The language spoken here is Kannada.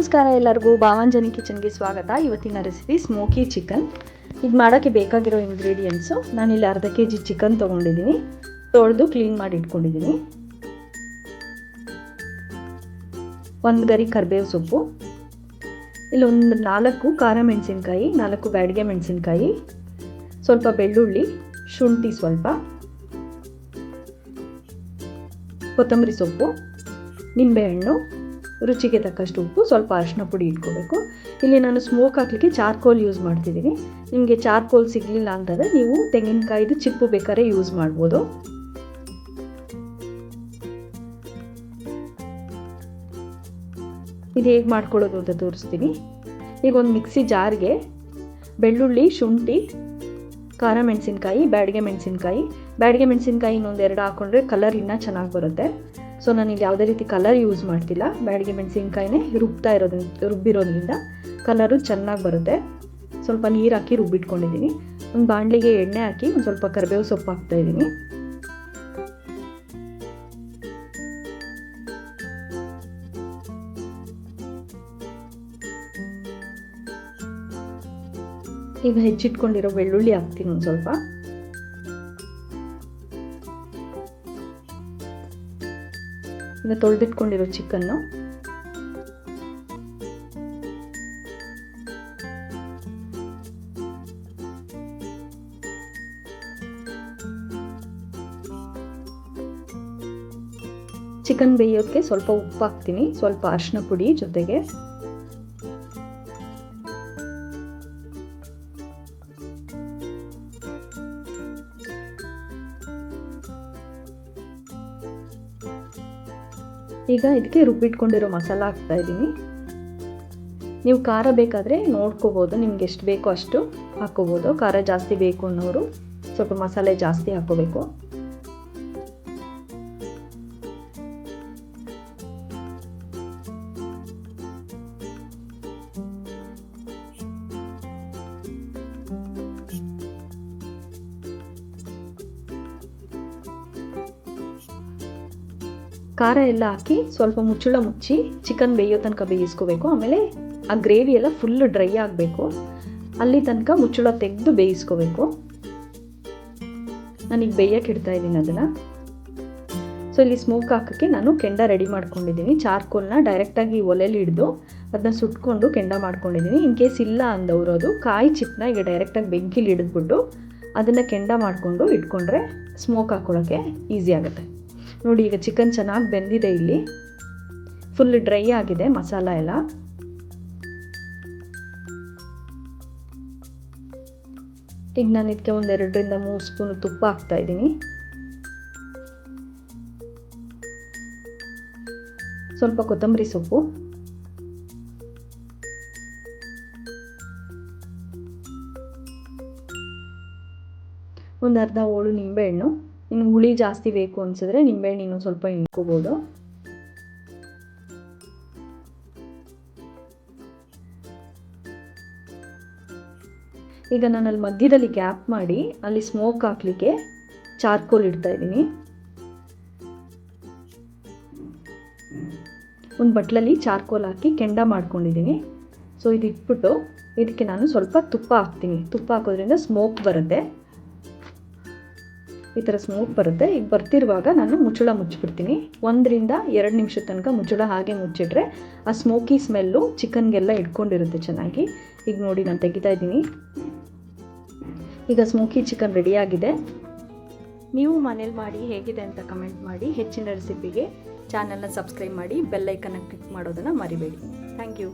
ನಮಸ್ಕಾರ ಎಲ್ಲರಿಗೂ ಭಾವಂಜನಿ ಕಿಚನ್ಗೆ ಸ್ವಾಗತ. ಇವತ್ತಿನ ರೆಸಿಪಿ ಸ್ಮೋಕಿ ಚಿಕನ್. ಇದು ಮಾಡೋಕ್ಕೆ ಬೇಕಾಗಿರೋ ಇಂಗ್ರೀಡಿಯೆಂಟ್ಸು, ನಾನಿಲ್ಲಿ ಅರ್ಧ kg ಚಿಕನ್ ತೊಗೊಂಡಿದ್ದೀನಿ. ತೊಳೆದು ಕ್ಲೀನ್ ಮಾಡಿ ಇಟ್ಕೊಂಡಿದ್ದೀನಿ. 1 ಗರಿ ಕರಿಬೇವು ಸೊಪ್ಪು, ಇಲ್ಲೊಂದು 4 ಖಾರ ಮೆಣಸಿನ್ಕಾಯಿ, 4 ಬ್ಯಾಡಗೆ ಮೆಣಸಿನ್ಕಾಯಿ, ಸ್ವಲ್ಪ ಬೆಳ್ಳುಳ್ಳಿ, ಶುಂಠಿ ಸ್ವಲ್ಪ, ಕೊತ್ತಂಬರಿ ಸೊಪ್ಪು, ನಿಂಬೆಹಣ್ಣು, ರುಚಿಗೆ ತಕ್ಕಷ್ಟು ಉಪ್ಪು, ಸ್ವಲ್ಪ ಅರಿಶಿನ ಪುಡಿ ಇಟ್ಕೋಬೇಕು. ಇಲ್ಲಿ ನಾನು ಸ್ಮೋಕ್ ಹಾಕಲಿಕ್ಕೆ ಚಾರ್ಕೋಲ್ ಯೂಸ್ ಮಾಡ್ತಿದ್ದೀನಿ. ನಿಮಗೆ ಚಾರ್ಕೋಲ್ ಸಿಗಲಿಲ್ಲ ಅಂತಂದರೆ ನೀವು ತೆಂಗಿನಕಾಯಿದು ಚಿಪ್ಪು ಬೇಕಾದ್ರೆ ಯೂಸ್ ಮಾಡ್ಬೋದು. ಇದು ಹೇಗೆ ಮಾಡ್ಕೊಳ್ಳೋದು ಅಂತ ತೋರಿಸ್ತೀನಿ. ಈಗ ಒಂದು ಮಿಕ್ಸಿ ಜಾರ್ಗೆ ಬೆಳ್ಳುಳ್ಳಿ, ಶುಂಠಿ, ಖಾರ ಮೆಣಸಿನ್ಕಾಯಿ, ಬ್ಯಾಡಗೆ ಮೆಣಸಿನ್ಕಾಯಿ ಇನ್ನೊಂದು 2 ಹಾಕ್ಕೊಂಡ್ರೆ ಕಲರ್ ಇನ್ನೂ ಚೆನ್ನಾಗಿ ಬರುತ್ತೆ. ಸೊ ನಾನಿಲ್ಲಿ ಯಾವುದೇ ರೀತಿ ಕಲರ್ ಯೂಸ್ ಮಾಡ್ತಿಲ್ಲ. ಬ್ಯಾಡಗೆ ಮೆಣಸಿನ್ಕಾಯಿನೇ ರುಬ್ಬಿರೋದ್ರಿಂದ ಕಲರು ಚೆನ್ನಾಗಿ ಬರುತ್ತೆ. ಸ್ವಲ್ಪ ನೀರು ಹಾಕಿ ರುಬ್ಬಿಟ್ಕೊಂಡಿದ್ದೀನಿ. ಒಂದು ಬಾಣಲಿಗೆ ಎಣ್ಣೆ ಹಾಕಿ ಒಂದು ಸ್ವಲ್ಪ ಕರಿಬೇವು ಸೊಪ್ಪು ಹಾಕ್ತಾಯಿದ್ದೀನಿ. ಈಗ ಹೆಚ್ಚಿಟ್ಕೊಂಡಿರೋ ಬೆಳ್ಳುಳ್ಳಿ ಹಾಕ್ತೀನಿ ಒಂದು ಸ್ವಲ್ಪ. ಈಗ ತೊಳೆದಿಟ್ಕೊಂಡಿರೋ ಚಿಕನ್ನು, ಚಿಕನ್ ಬೇಯೋದಕ್ಕೆ ಸ್ವಲ್ಪ ಉಪ್ಪು ಹಾಕ್ತೀನಿ, ಸ್ವಲ್ಪ ಅರಿಶಿನ ಪುಡಿ ಜೊತೆಗೆ. ಈಗ ಇದಕ್ಕೆ ರುಬ್ಬಿಟ್ಕೊಂಡಿರೋ ಮಸಾಲ ಹಾಕ್ತಾ ಇದ್ದೀನಿ. ನೀವು ಖಾರ ಬೇಕಾದರೆ ನೋಡ್ಕೋಬೋದು, ನಿಮ್ಗೆ ಎಷ್ಟು ಬೇಕೋ ಅಷ್ಟು ಹಾಕ್ಕೋಬೋದು. ಖಾರ ಜಾಸ್ತಿ ಬೇಕು ಅನ್ನೋರು ಸ್ವಲ್ಪ ಮಸಾಲೆ ಜಾಸ್ತಿ ಹಾಕ್ಕೋಬೇಕು. ಖಾರ ಎಲ್ಲ ಹಾಕಿ ಸ್ವಲ್ಪ ಮುಚ್ಚಳ ಮುಚ್ಚಿ ಚಿಕನ್ ಬೇಯೋ ತನಕ ಬೇಯಿಸ್ಕೋಬೇಕು. ಆಮೇಲೆ ಆ ಗ್ರೇವಿ ಎಲ್ಲ ಫುಲ್ ಡ್ರೈ ಆಗಬೇಕು, ಅಲ್ಲಿ ತನಕ ಮುಚ್ಚಳ ತೆಗೆದು ಬೇಯಿಸ್ಕೋಬೇಕು. ನಾನೀಗ ಬೇಯಕ್ಕೆ ಇಡ್ತಾ ಇದ್ದೀನಿ ಅದನ್ನು. ಸೊ ಇಲ್ಲಿ ಸ್ಮೋಕ್ ಹಾಕೋಕ್ಕೆ ನಾನು ಕೆಂಡ ರೆಡಿ ಮಾಡ್ಕೊಂಡಿದ್ದೀನಿ. ಚಾರ್ಕೋಲ್ನ ಡೈರೆಕ್ಟಾಗಿ ಒಲೆಯಲ್ಲಿ ಹಿಡಿದು ಅದನ್ನ ಸುಟ್ಕೊಂಡು ಕೆಂಡ ಮಾಡ್ಕೊಂಡಿದ್ದೀನಿ. ಇನ್ ಕೇಸ್ ಇಲ್ಲ ಅಂದವರು ಅದು ಕಾಯಿ ಚಿಪ್ಪನ್ನ ಈಗ ಡೈರೆಕ್ಟಾಗಿ ಬೆಂಕಿಲಿ ಹಿಡಿದ್ಬಿಟ್ಟು ಅದನ್ನು ಕೆಂಡ ಮಾಡಿಕೊಂಡು ಇಟ್ಕೊಂಡ್ರೆ ಸ್ಮೋಕ್ ಹಾಕ್ಕೊಳ್ಳೋಕ್ಕೆ ಈಸಿ ಆಗುತ್ತೆ. ನೋಡಿ, ಈಗ ಚಿಕನ್ ಚೆನ್ನಾಗಿ ಬೆಂದಿದೆ. ಇಲ್ಲಿ ಫುಲ್ ಡ್ರೈ ಆಗಿದೆ ಮಸಾಲ ಎಲ್ಲ. ಈಗ ನಾನು ಇದಕ್ಕೆ ಒಂದು 2 ರಿಂದ 3 ಸ್ಪೂನ್ ತುಪ್ಪ ಹಾಕ್ತಾ ಇದ್ದೀನಿ. ಸ್ವಲ್ಪ ಕೊತ್ತಂಬರಿ ಸೊಪ್ಪು, ಒಂದು ಅರ್ಧ ಹೋಳು ನಿಂಬೆಹಣ್ಣು. ನಿಮ್ಗೆ ಹುಳಿ ಜಾಸ್ತಿ ಬೇಕು ಅನಿಸಿದ್ರೆ ನಿಂಬೆಹಣ್ಣು ಇನ್ನೂ ಸ್ವಲ್ಪ ಇಟ್ಕೋಬೋದು. ಈಗ ನಾನು ಅಲ್ಲಿ ಮಧ್ಯದಲ್ಲಿ ಗ್ಯಾಪ್ ಮಾಡಿ ಅಲ್ಲಿ ಸ್ಮೋಕ್ ಹಾಕಲಿಕ್ಕೆ ಚಾರ್ಕೋಲ್ ಇಡ್ತಾ ಇದ್ದೀನಿ. ಒಂದು ಬಟ್ಲಲ್ಲಿ ಚಾರ್ಕೋಲ್ ಹಾಕಿ ಕೆಂಡ ಮಾಡ್ಕೊಂಡಿದ್ದೀನಿ. ಸೊ ಇದು ಇಟ್ಬಿಟ್ಟು ಇದಕ್ಕೆ ನಾನು ಸ್ವಲ್ಪ ತುಪ್ಪ ಹಾಕ್ತೀನಿ. ತುಪ್ಪ ಹಾಕೋದ್ರಿಂದ ಸ್ಮೋಕ್ ಬರುತ್ತೆ, ಈ ಥರ ಸ್ಮೋಕ್ ಬರುತ್ತೆ. ಈಗ ಬರ್ತಿರುವಾಗ ನಾನು ಮುಚ್ಚಳ ಮುಚ್ಚಿಬಿಡ್ತೀನಿ. 1 ರಿಂದ 2 ನಿಮಿಷದ ತನಕ ಮುಚ್ಚಳ ಹಾಗೆ ಮುಚ್ಚಿಟ್ರೆ ಆ ಸ್ಮೋಕಿ ಸ್ಮೆಲ್ಲು ಚಿಕನ್ಗೆಲ್ಲ ಇಟ್ಕೊಂಡಿರುತ್ತೆ ಚೆನ್ನಾಗಿ. ಈಗ ನೋಡಿ, ನಾನು ತೆಗಿತಾ ಇದ್ದೀನಿ. ಈಗ ಸ್ಮೋಕಿ ಚಿಕನ್ ರೆಡಿಯಾಗಿದೆ. ನೀವು ಮನೇಲಿ ಮಾಡಿ ಹೇಗಿದೆ ಅಂತ ಕಮೆಂಟ್ ಮಾಡಿ. ಹೆಚ್ಚಿನ ರೆಸಿಪಿಗೆ ಚಾನಲ್ನ ಸಬ್ಸ್ಕ್ರೈಬ್ ಮಾಡಿ, ಬೆಲ್ ಐಕನ್ನ ಕ್ಲಿಕ್ ಮಾಡೋದನ್ನು ಮರಿಬೇಡಿ. Thank you.